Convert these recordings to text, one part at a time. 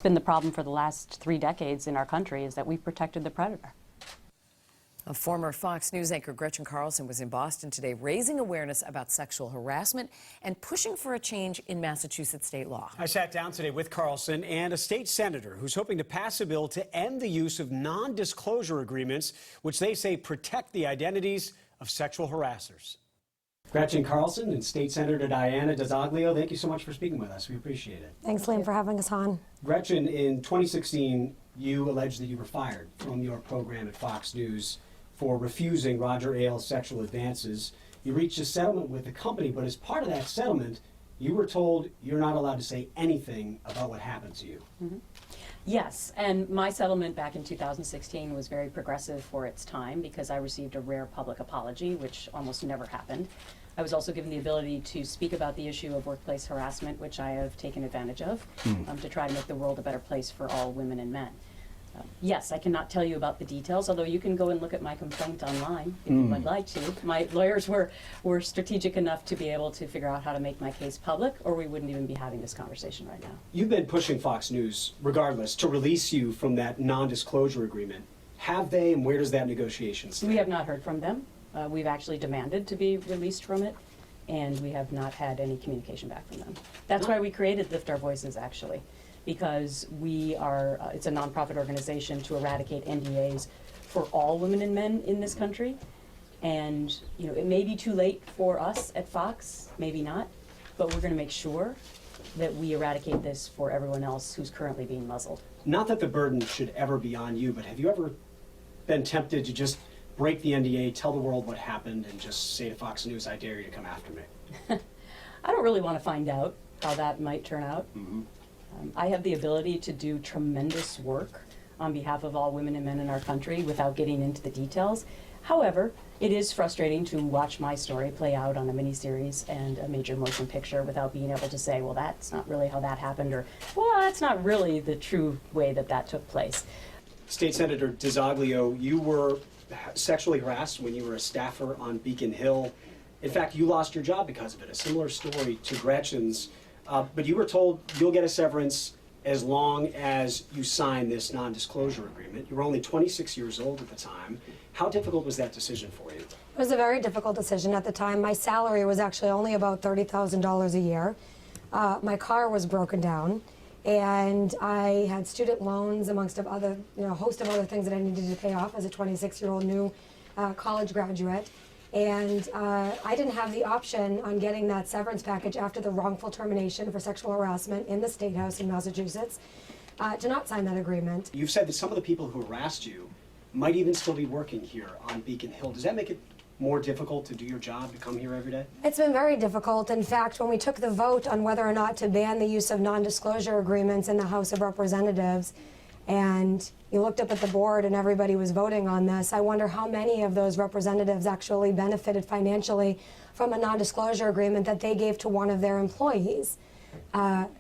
Been the problem for the last 3 decades in our country is that we've protected the predator. A former Fox News anchor, Gretchen Carlson, was in Boston today raising awareness about sexual harassment and pushing for a change in Massachusetts state law. I sat down today with Carlson and a state senator who's hoping to pass a bill to end the use of non-disclosure agreements, which they say protect the identities of sexual harassers. Gretchen Carlson and State Senator DiZoglio, thank you so much for speaking with us. We appreciate it. Thanks, Liam, for having us on. Gretchen, in 2016, you alleged that you were fired from your program at Fox News for refusing Roger Ailes' sexual advances. You reached a settlement with the company, but as part of that settlement, you were told you're not allowed to say anything about what happened to you. Mm-hmm. Yes, and my settlement back in 2016 was very progressive for its time because I received a rare public apology, which almost never happened. I was also given the ability to speak about the issue of workplace harassment, which I have taken advantage of to try to make the world a better place for all women and men. Yes, I cannot tell you about the details, although you can go and look at my complaint online if you would like to. My lawyers were strategic enough to be able to figure out how to make my case public, or we wouldn't even be having this conversation right now. You've been pushing Fox News, regardless, to release you from that non-disclosure agreement. Have they, and where does that negotiation stand? We have not heard from them. We've actually demanded to be released from it, and we have not had any communication back from them. That's why we created Lift Our Voices, actually, because we are, it's a nonprofit organization to eradicate NDAs for all women and men in this country. And, you know, it may be too late for us at Fox, maybe not, but we're going to make sure that we eradicate this for everyone else who's currently being muzzled. Not that the burden should ever be on you, but have you ever been tempted to just break the NDA, tell the world what happened, and just say to Fox News, I dare you to come after me? I don't really want to find out how that might turn out. I have the ability to do tremendous work on behalf of all women and men in our country without getting into the details. However, it is frustrating to watch my story play out on a miniseries and a major motion picture without being able to say, well, that's not really how that happened, or, well, that's not really the true way that that took place. State Senator DiZoglio, you were sexually harassed when you were a staffer on Beacon Hill. In fact, you lost your job because of it, a similar story to Gretchen's. But you were told you'll get a severance as long as you sign this non-disclosure agreement. You were only 26 years old at the time. How difficult was that decision for you? It was a very difficult decision at the time. My salary was actually only about $30,000 a year. My car was broken down, and I had student loans amongst other, a host of other things that I needed to pay off as a 26-year-old new college graduate. And I didn't have the option on getting that severance package after the wrongful termination for sexual harassment in the State House in Massachusetts to not sign that agreement. You've said that some of the people who harassed you might even still be working here on Beacon Hill. Does that make it more difficult to do your job, to come here every day? It's been very difficult. In fact, when we took the vote on whether or not to ban the use of non-disclosure agreements in the House of Representatives, and you looked up at the board and everybody was voting on this, I wonder how many of those representatives actually benefited financially from a non-disclosure agreement that they gave to one of their employees.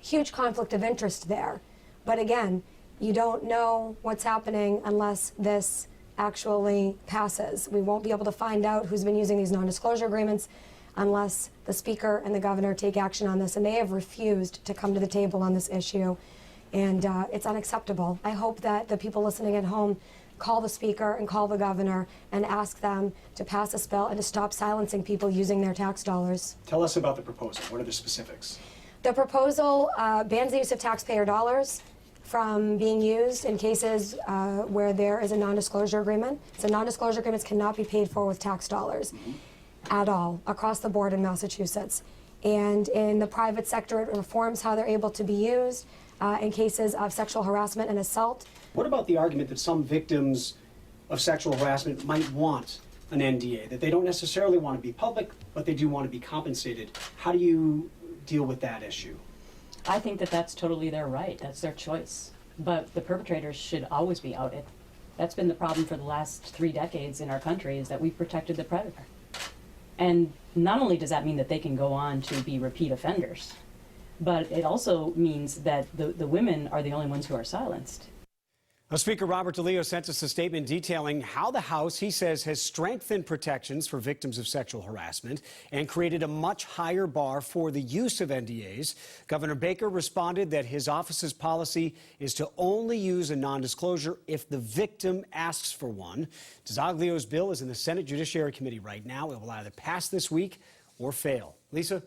Huge conflict of interest there. But again, you don't know what's happening unless this actually passes. We won't be able to find out who's been using these non-disclosure agreements unless the Speaker and the Governor take action on this, and they have refused to come to the table on this issue. And it's unacceptable. I hope that the people listening at home call the Speaker and call the Governor and ask them to pass this bill and to stop silencing people using their tax dollars. Tell us about the proposal. What are the specifics? The proposal bans the use of taxpayer dollars from being used in cases where there is a non-disclosure agreement. So non-disclosure agreements cannot be paid for with tax dollars at all, across the board in Massachusetts. And in the private sector, it reforms how they're able to be used in cases of sexual harassment and assault. What about the argument that some victims of sexual harassment might want an NDA, that they don't necessarily want to be public, but they do want to be compensated? How do you deal with that issue? I think that that's totally their right. That's their choice. But the perpetrators should always be outed. That's been the problem for the last 3 decades in our country, is that we've protected the predator. And not only does that mean that they can go on to be repeat offenders, but it also means that the women are the only ones who are silenced. Well, Speaker Robert DeLeo sent us a statement detailing how the House, he says, has strengthened protections for victims of sexual harassment and created a much higher bar for the use of NDAs. Governor Baker responded that his office's policy is to only use a non-disclosure if the victim asks for one. DiZoglio's bill is in the Senate Judiciary Committee right now. It will either pass this week or fail. Lisa?